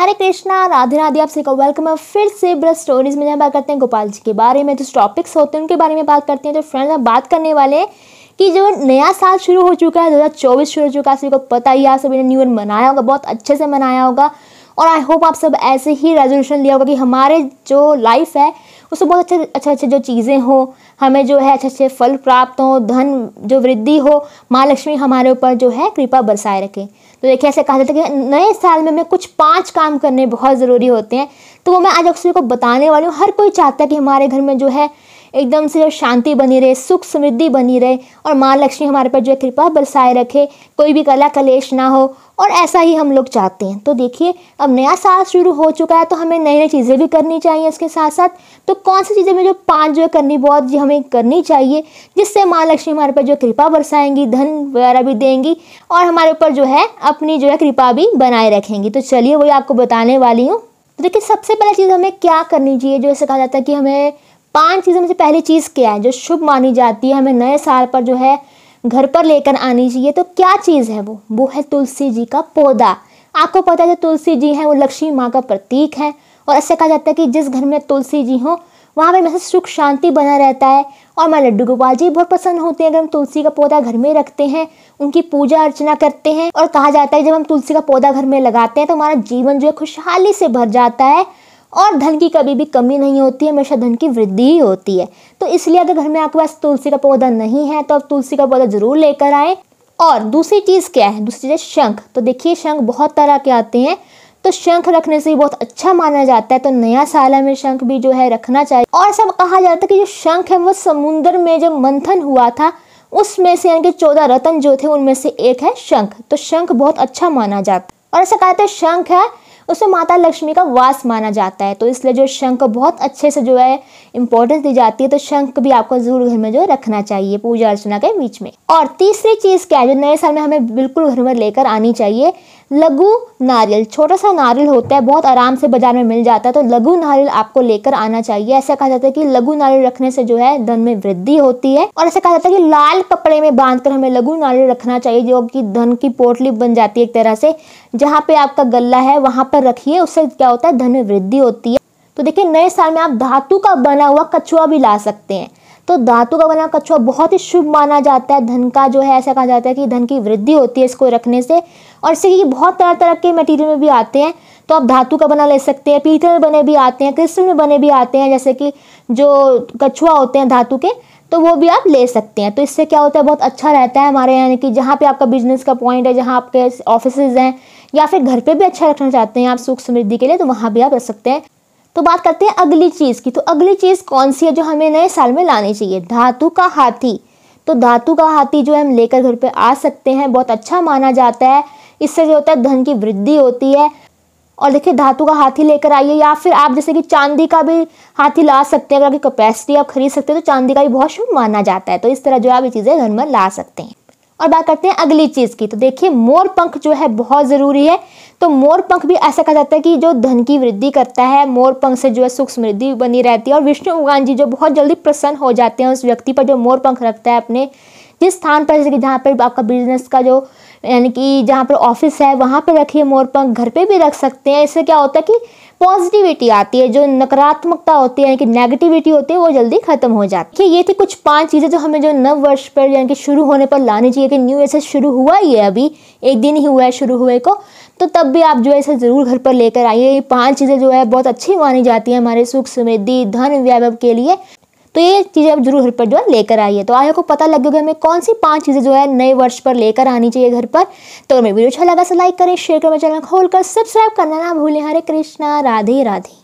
हरे कृष्णा, राधे राधे। आप सभी को वेलकम है फिर से ब्रश स्टोरीज में। जहाँ बात करते हैं गोपाल जी के बारे में, जो टॉपिक्स होते हैं उनके बारे में बात करते हैं। तो फ्रेंड्स, हम बात करने वाले हैं कि जो नया साल शुरू हो चुका है, 2024 शुरू हो चुका है। सभी को पता ही है, आप सभी ने न्यू ईयर मनाया होगा, बहुत अच्छे से मनाया होगा। और आई होप आप सब ऐसे ही रेजोल्यूशन लिया होगा कि हमारे जो लाइफ है उसमें बहुत अच्छे जो चीज़ें हो, हमें जो है अच्छे फल प्राप्त हो, धन जो वृद्धि हो, माँ लक्ष्मी हमारे ऊपर जो है कृपा बरसाए रखे। तो देखिए, ऐसे कहा जाता है कि नए साल में हमें कुछ 5 काम करने बहुत ज़रूरी होते हैं। तो वो मैं आज आप सभी को बताने वाली हूँ। हर कोई चाहता है कि हमारे घर में जो है एकदम से जो शांति बनी रहे, सुख समृद्धि बनी रहे और माँ लक्ष्मी हमारे पर जो है कृपा बरसाए रखे, कोई भी कला कलेश ना हो। और ऐसा ही हम लोग चाहते हैं। तो देखिए, अब नया साल शुरू हो चुका है तो हमें नई नई चीज़ें भी करनी चाहिए इसके साथ साथ। तो कौन सी चीज़ें में जो 5 जो है करनी बहुत जी हमें करनी चाहिए, जिससे माँ लक्ष्मी हमारे पर जो कृपा बरसाएंगी, धन वगैरह भी देंगी और हमारे ऊपर जो है अपनी जो है कृपा भी बनाए रखेंगी। तो चलिए वही आपको बताने वाली हूँ। तो देखिए, सबसे पहले चीज़ हमें क्या करनी चाहिए, जो ऐसे कहा जाता है कि हमें 5 चीज़ों में से पहली चीज़ क्या है जो शुभ मानी जाती है, हमें नए साल पर जो है घर पर लेकर आनी चाहिए। तो क्या चीज़ है वो है तुलसी जी का पौधा। आपको पता है जो तुलसी जी हैं वो लक्ष्मी माँ का प्रतीक है। और ऐसे कहा जाता है कि जिस घर में तुलसी जी हो वहाँ पर हमेशा सुख शांति बना रहता है। और हमारे लड्डू गोपाल जी बहुत पसंद होते हैं अगर हम तुलसी का पौधा घर में रखते हैं, उनकी पूजा अर्चना करते हैं। और कहा जाता है जब हम तुलसी का पौधा घर में लगाते हैं तो हमारा जीवन जो है खुशहाली से भर जाता है और धन की कभी भी कमी नहीं होती है, हमेशा धन की वृद्धि ही होती है। तो इसलिए अगर घर में आपके पास तुलसी का पौधा नहीं है तो आप तुलसी का पौधा जरूर लेकर आए। और दूसरी चीज़ क्या है, दूसरी चीज़ है शंख। तो देखिए, शंख बहुत तरह के आते हैं, तो शंख रखने से बहुत अच्छा माना जाता है। तो नया साल में शंख भी जो है रखना चाहिए। और सब कहा जाता है कि जो शंख है वो समुद्र में जब मंथन हुआ था उसमें से, यानी कि 14 रत्न जो थे उनमें से एक है शंख। तो शंख बहुत अच्छा माना जाता है। और ऐसा कहते हैं शंख है उसमें माता लक्ष्मी का वास माना जाता है। तो इसलिए जो शंख बहुत अच्छे से जो है इंपॉर्टेंस दी जाती है। तो शंख भी आपको जरूर घर में जो रखना चाहिए पूजा अर्चना के बीच में। और तीसरी चीज़ क्या है जो नए साल में हमें बिल्कुल घर में लेकर आनी चाहिए, लघु नारियल। छोटा सा नारियल होता है, बहुत आराम से बाजार में मिल जाता है। तो लघु नारियल आपको लेकर आना चाहिए। ऐसा कहा जाता है कि लघु नारियल रखने से जो है धन में वृद्धि होती है। और ऐसा कहा जाता है कि लाल कपड़े में बांधकर हमें लघु नारियल रखना चाहिए, जो कि धन की पोटली बन जाती है एक तरह से। जहाँ पे आपका गल्ला है वहाँ पर रखिए, उससे क्या होता है धन में वृद्धि होती है। तो देखिए, नए साल में आप धातु का बना हुआ कछुआ भी ला सकते हैं। तो धातु का बना कछुआ बहुत ही शुभ माना जाता है, धन का जो है ऐसा कहा जाता है कि धन की वृद्धि होती है इसको रखने से। और इससे कि बहुत तरह तरह के मटेरियल में भी आते हैं, तो आप धातु का बना ले सकते हैं, पीतल में बने भी आते हैं, क्रिस्टल में बने भी आते हैं, जैसे कि जो कछुआ होते हैं धातु के, तो वो भी आप ले सकते हैं। तो इससे क्या होता है बहुत अच्छा रहता है हमारे, यानी कि जहाँ पे आपका बिजनेस का पॉइंट है, जहाँ आपके ऑफिस हैं या फिर घर पे भी अच्छा रखना चाहते हैं आप सुख समृद्धि के लिए, तो वहाँ भी आप रख सकते हैं। तो बात करते हैं अगली चीज़ की। तो अगली चीज़ कौन सी है जो हमें नए साल में लानी चाहिए, धातु का हाथी। तो धातु का हाथी जो है हम लेकर घर पे आ सकते हैं, बहुत अच्छा माना जाता है। इससे जो होता है धन की वृद्धि होती है। और देखिए, धातु का हाथी लेकर आइए, या फिर आप जैसे कि चांदी का भी हाथी ला सकते हैं। अगर आपकी कैपेसिटी आप खरीद सकते हैं तो चांदी का भी बहुत शुभ माना जाता है। तो इस तरह जो आप ये चीज़ें घर में ला सकते हैं। और बात करते हैं अगली चीज़ की। तो देखिए, मोर पंख जो है बहुत ज़रूरी है। तो मोर पंख भी ऐसा कहा जाता है कि जो धन की वृद्धि करता है, मोर पंख से जो है सुख समृद्धि बनी रहती है। और विष्णु भगवान जी जो बहुत जल्दी प्रसन्न हो जाते हैं उस व्यक्ति पर जो मोर पंख रखता है अपने जिस स्थान पर, जैसे कि जहाँ पर आपका बिजनेस का जो, यानी कि जहाँ पर ऑफिस है वहाँ पर रखिए मोर पंख, घर पे भी रख सकते हैं। इससे क्या होता है कि पॉजिटिविटी आती है, जो नकारात्मकता होती है यानी कि नेगेटिविटी होती है वो जल्दी खत्म हो जाती है। ये थी कुछ 5 चीज़ें जो हमें जो नव वर्ष पर यानी कि शुरू होने पर लानी चाहिए। कि न्यू ईयर से शुरू हुआ ही है, अभी एक दिन ही हुआ है शुरू हुए को, तो तब भी आप जो है इसे ज़रूर घर पर लेकर आइए। ये 5 चीज़ें जो है बहुत अच्छी मानी जाती है हमारे सुख समृद्धि धन वैभव के लिए। तो ये चीज़ें आप जरूर घर पर जो है लेकर आइए। तो आगे को पता लग गया हमें कौन सी 5 चीज़ें जो है नए वर्ष पर लेकर आनी चाहिए घर पर। तो मेरी वीडियो अच्छा लगा तो लाइक करें, शेयर करें, चैनल खोलकर सब्सक्राइब करना ना भूलें। हरे कृष्णा, राधे राधे।